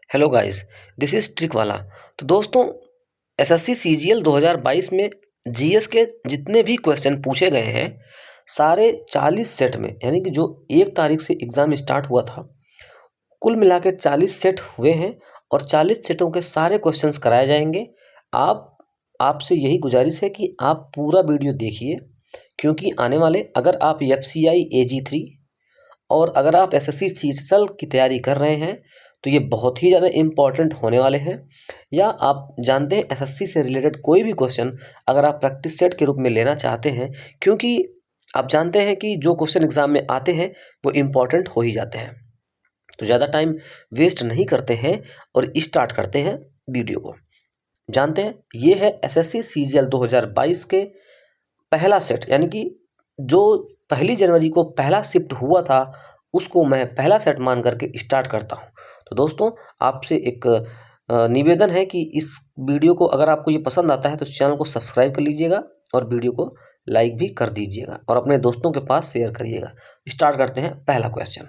Hello guys, this is trick वाला। तो दोस्तों, एसएससी सीजीएल 2022 में जीएस के जितने भी क्वेश्चन पूछे गए हैं, सारे 40 सेट में, यानी कि जो 1 तारीख से एग्ज़ाम स्टार्ट हुआ था, कुल मिला के 40 सेट हुए हैं और 40 सेटों के सारे क्वेश्चंस कराए जाएंगे। आपसे यही गुजारिश है कि आप पूरा वीडियो देखिए, क्योंकि आने वाले, अगर आप एफसीआई AG3 और अगर आप एसएससी सीजीएल की तैयारी कर रहे हैं, तो ये बहुत ही ज़्यादा इम्पॉर्टेंट होने वाले हैं। या आप जानते हैं, एसएससी से रिलेटेड कोई भी क्वेश्चन अगर आप प्रैक्टिस सेट के रूप में लेना चाहते हैं, क्योंकि आप जानते हैं कि जो क्वेश्चन एग्ज़ाम में आते हैं वो इम्पॉर्टेंट हो ही जाते हैं। तो ज़्यादा टाइम वेस्ट नहीं करते हैं और स्टार्ट करते हैं वीडियो को। जानते हैं, ये है एसएससी सीजीएल 2022 के पहला सेट, यानी कि जो 1 जनवरी को पहला शिफ्ट हुआ था, उसको मैं पहला सेट मान करके स्टार्ट करता हूँ। तो दोस्तों, आपसे एक निवेदन है कि इस वीडियो को, अगर आपको ये पसंद आता है तो इस चैनल को सब्सक्राइब कर लीजिएगा और वीडियो को लाइक भी कर दीजिएगा और अपने दोस्तों के पास शेयर करिएगा। स्टार्ट करते हैं पहला क्वेश्चन।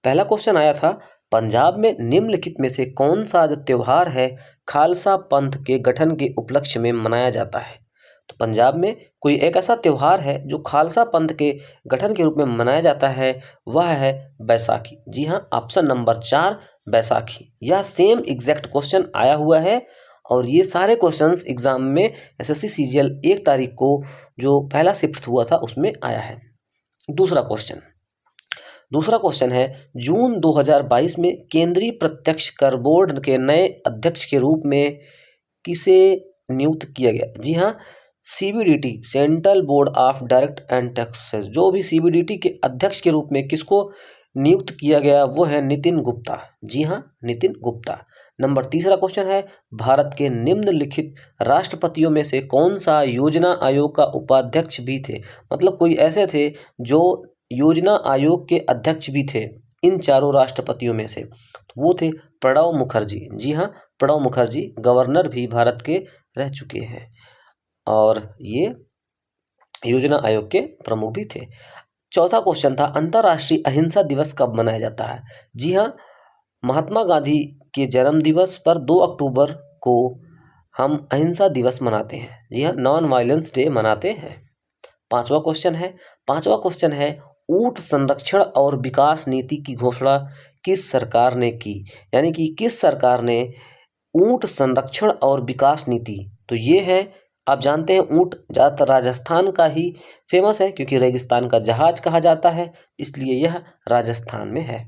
पहला क्वेश्चन आया था, पंजाब में निम्नलिखित में से कौन सा जो त्यौहार है खालसा पंथ के गठन के उपलक्ष्य में मनाया जाता है? तो पंजाब में कोई एक ऐसा त्यौहार है जो खालसा पंथ के गठन के रूप में मनाया जाता है, वह है बैसाखी। जी हाँ, ऑप्शन नंबर 4 बैसाखी। यह सेम एग्जैक्ट क्वेश्चन आया हुआ है और ये सारे क्वेश्चंस एग्जाम में एसएससी सीजीएल 1 तारीख को जो पहला शिफ्ट हुआ था उसमें आया है। दूसरा क्वेश्चन है, जून 2022 में केंद्रीय प्रत्यक्ष कर बोर्ड के नए अध्यक्ष के रूप में किसे नियुक्त किया गया? जी हाँ, CBDT, central board of direct and taxes, जो भी सीबीडीटी के अध्यक्ष के रूप में किसको नियुक्त किया गया, वो है नितिन गुप्ता। जी हाँ, नितिन गुप्ता। तीसरा क्वेश्चन है, भारत के निम्नलिखित राष्ट्रपतियों में से कौन सा योजना आयोग का उपाध्यक्ष भी थे? मतलब कोई ऐसे थे जो योजना आयोग के अध्यक्ष भी थे इन चारों राष्ट्रपतियों में से, तो वो थे प्रणब मुखर्जी। जी हाँ, प्रणब मुखर्जी गवर्नर भी भारत के रह चुके हैं और ये योजना आयोग के प्रमुख भी थे। चौथा क्वेश्चन था, अंतर्राष्ट्रीय अहिंसा दिवस कब मनाया जाता है? जी हाँ, महात्मा गांधी के जन्म दिवस पर 2 अक्टूबर को हम अहिंसा दिवस मनाते हैं। जी हाँ, नॉन वायलेंस डे मनाते हैं। पांचवा क्वेश्चन है, ऊंट संरक्षण और विकास नीति की घोषणा किस सरकार ने की? यानी कि किस सरकार ने ऊंट संरक्षण और विकास नीति, तो ये है, आप जानते हैं ऊंट ज़्यादातर राजस्थान का ही फेमस है, क्योंकि रेगिस्तान का जहाज कहा जाता है, इसलिए यह राजस्थान में है।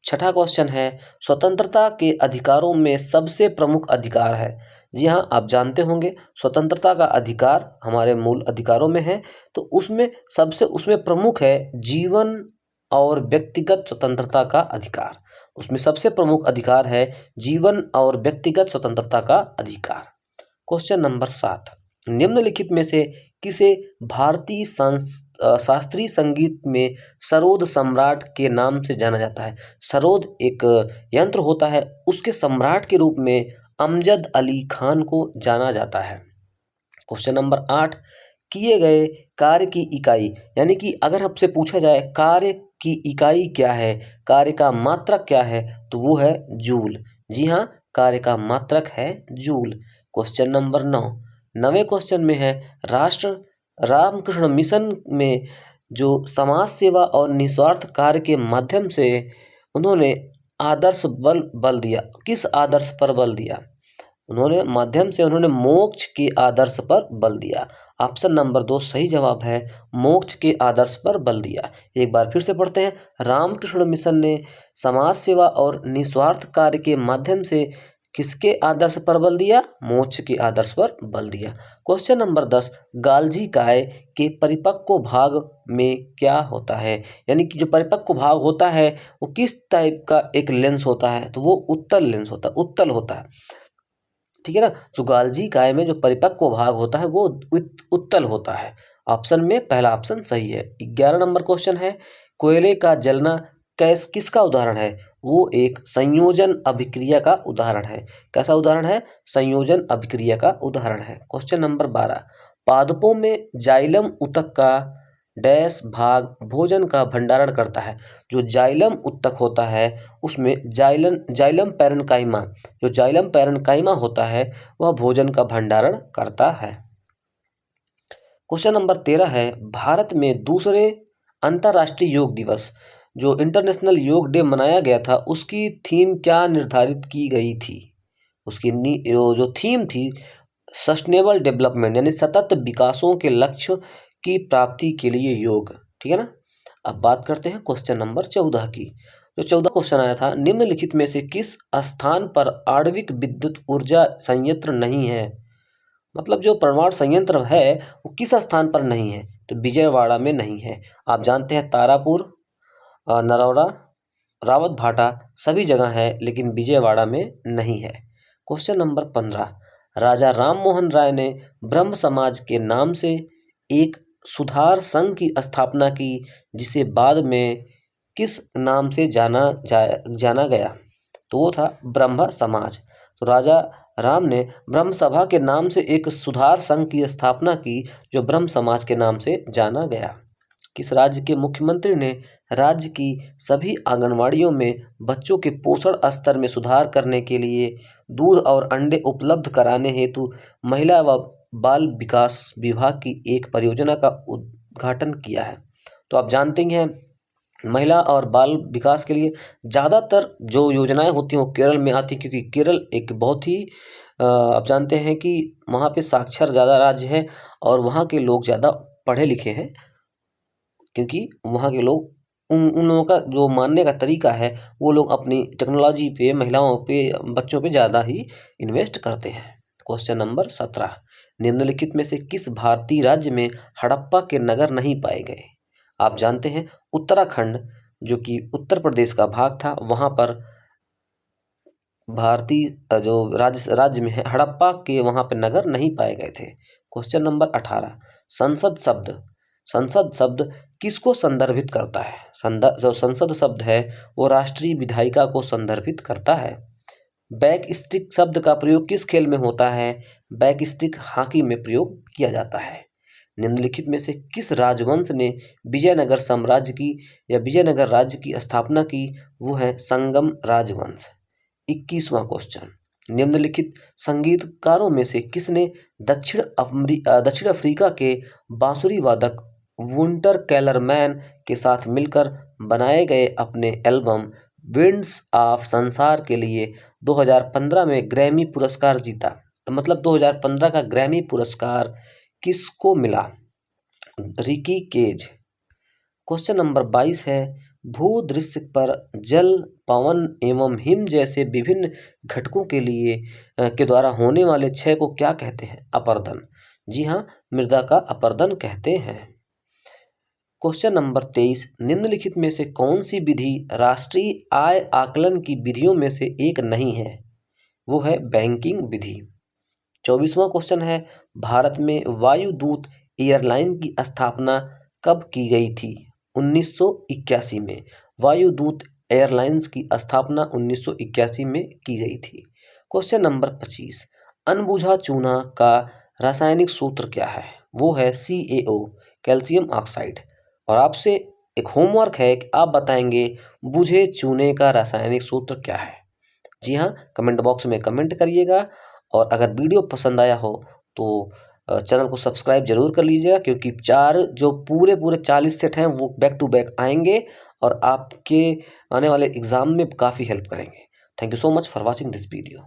छठा क्वेश्चन है, स्वतंत्रता के अधिकारों में सबसे प्रमुख अधिकार है? जी हाँ, आप जानते होंगे स्वतंत्रता का अधिकार हमारे मूल अधिकारों में है, तो उसमें प्रमुख है जीवन और व्यक्तिगत स्वतंत्रता का अधिकार। उसमें सबसे प्रमुख अधिकार है जीवन और व्यक्तिगत स्वतंत्रता का अधिकार। क्वेश्चन नंबर 7, निम्नलिखित में से किसे भारतीय शास्त्रीय संगीत में सरोद सम्राट के नाम से जाना जाता है? सरोद एक यंत्र होता है, उसके सम्राट के रूप में अमजद अली खान को जाना जाता है। क्वेश्चन नंबर 8, किए गए कार्य की इकाई, यानी कि अगर आपसे पूछा जाए कार्य की इकाई क्या है, कार्य का मात्रक क्या है, तो वो है जूल। जी हाँ, कार्य का मात्रक है जूल। क्वेश्चन नंबर 9, 9वें क्वेश्चन में है, राष्ट्र रामकृष्ण मिशन में जो समाज सेवा और निस्वार्थ कार्य के माध्यम से उन्होंने आदर्श बल दिया, किस आदर्श पर बल दिया? उन्होंने मोक्ष के आदर्श पर बल दिया। ऑप्शन नंबर 2 सही जवाब है, मोक्ष के आदर्श पर बल दिया। एक बार फिर से पढ़ते हैं, रामकृष्ण मिशन ने समाज सेवा और निस्वार्थ कार्य के माध्यम से किसके आदर्श पर बल दिया? मोक्ष के आदर्श पर बल दिया। क्वेश्चन नंबर 10, गाल्जी काय के परिपक्व भाग में क्या होता है? यानी कि जो परिपक्व भाग होता है वो किस टाइप का एक लेंस होता है? तो वो उत्तल लेंस होता है, उत्तल होता है। ठीक है ना, जो गाल्जी काय में जो परिपक्व भाग होता है वो उत्तल होता है। ऑप्शन में पहला ऑप्शन सही है। 11 नंबर क्वेश्चन है, कोयले का जलना किसका उदाहरण है? वो एक संयोजन अभिक्रिया का उदाहरण है। कैसा उदाहरण है? संयोजन अभिक्रिया का उदाहरण है। क्वेश्चन नंबर 12, पादपों में जाइलम ऊतक का डैश भाग भोजन का भंडारण करता है। जो जाइलम उत्तक होता है उसमें जाइलम पैरेन्काइमा, जो जाइलम पैरेन्काइमा होता है वह भोजन का भंडारण करता है। क्वेश्चन नंबर 13 है, भारत में दूसरे अंतर्राष्ट्रीय योग दिवस जो इंटरनेशनल योग डे मनाया गया था उसकी थीम क्या निर्धारित की गई थी? उसकी जो थीम थी सस्टेनेबल डेवलपमेंट यानी सतत विकासों के लक्ष्य की प्राप्ति के लिए योग। ठीक है ना। अब बात करते हैं क्वेश्चन नंबर 14 की। जो 14 क्वेश्चन आया था, निम्नलिखित में से किस स्थान पर आणविक विद्युत ऊर्जा संयंत्र नहीं है? मतलब जो परमाणु संयंत्र है वो किस स्थान पर नहीं है? तो विजयवाड़ा में नहीं है। आप जानते हैं तारापुर, नरौरा, रावत भाटा सभी जगह है लेकिन विजयवाड़ा में नहीं है। क्वेश्चन नंबर 15, राजा राम मोहन राय ने ब्रह्म समाज के नाम से एक सुधार संघ की स्थापना की जिसे बाद में किस नाम से जाना गया? तो वो था ब्रह्म समाज। तो राजा राम ने ब्रह्म सभा के नाम से एक सुधार संघ की स्थापना की जो ब्रह्म समाज के नाम से जाना गया। किस राज्य के मुख्यमंत्री ने राज्य की सभी आंगनवाड़ियों में बच्चों के पोषण स्तर में सुधार करने के लिए दूध और अंडे उपलब्ध कराने हेतु महिला व बाल विकास विभाग की एक परियोजना का उद्घाटन किया है? तो आप जानते ही हैं महिला और बाल विकास के लिए ज़्यादातर जो योजनाएं होती हैं वो केरल में आती हैं क्योंकि केरल एक बहुत ही आप जानते हैं कि वहाँ पे साक्षर ज़्यादा राज्य है और वहाँ के लोग ज़्यादा पढ़े लिखे हैं क्योंकि वहाँ के लोग उन लोगों का जो मानने का तरीका है वो लोग अपनी टेक्नोलॉजी पे, महिलाओं पे, बच्चों पे ज़्यादा ही इन्वेस्ट करते हैं। क्वेश्चन नंबर 17, निम्नलिखित में से किस भारतीय राज्य में हड़प्पा के नगर नहीं पाए गए? आप जानते हैं उत्तराखंड जो कि उत्तर प्रदेश का भाग था वहाँ पर भारतीय जो राज्य में है हड़प्पा के वहाँ पे नगर नहीं पाए गए थे। क्वेश्चन नंबर 18, संसद शब्द किसको संदर्भित करता है? जो संसद शब्द है वो राष्ट्रीय विधायिका को संदर्भित करता है। बैक स्टिक शब्द का प्रयोग किस खेल में होता है? बैक स्टिक हॉकी में प्रयोग किया जाता है। निम्नलिखित में से किस राजवंश ने विजयनगर साम्राज्य की या विजयनगर राज्य की स्थापना की? वो है संगम राजवंश। 21वां क्वेश्चन, निम्नलिखित संगीतकारों में से किसने दक्षिण अफ्रीका के बांसुरी वादक वुंटर कैलरमैन के साथ मिलकर बनाए गए अपने एल्बम विंड्स ऑफ संसार के लिए 2015 में ग्रैमी पुरस्कार जीता? तो मतलब 2015 का ग्रैमी पुरस्कार किसको मिला? Ricky cage. क्वेश्चन नंबर 22 है, भूदृश्य पर जल, पवन एवं हिम जैसे विभिन्न घटकों के द्वारा होने वाले क्षय को क्या कहते हैं? अपरदन। जी हाँ, मृदा का अपरदन कहते हैं। क्वेश्चन नंबर 23, निम्नलिखित में से कौन सी विधि राष्ट्रीय आय आकलन की विधियों में से एक नहीं है? वो है बैंकिंग विधि। 24वां क्वेश्चन है, भारत में वायुदूत एयरलाइन की स्थापना कब की गई थी? 1981 में वायुदूत एयरलाइंस की स्थापना 1981 में की गई थी। क्वेश्चन नंबर 25, अनबुझा चूना का रासायनिक सूत्र क्या है? वो है CaO, कैल्शियम ऑक्साइड। और आपसे एक होमवर्क है कि आप बताएंगे बुझे चूने का रासायनिक सूत्र क्या है। जी हाँ, कमेंट बॉक्स में कमेंट करिएगा और अगर वीडियो पसंद आया हो तो चैनल को सब्सक्राइब जरूर कर लीजिएगा क्योंकि जो पूरे 40 सेट हैं वो बैक टू बैक आएंगे और आपके आने वाले एग्जाम में काफ़ी हेल्प करेंगे। Thank you so much for watching this video.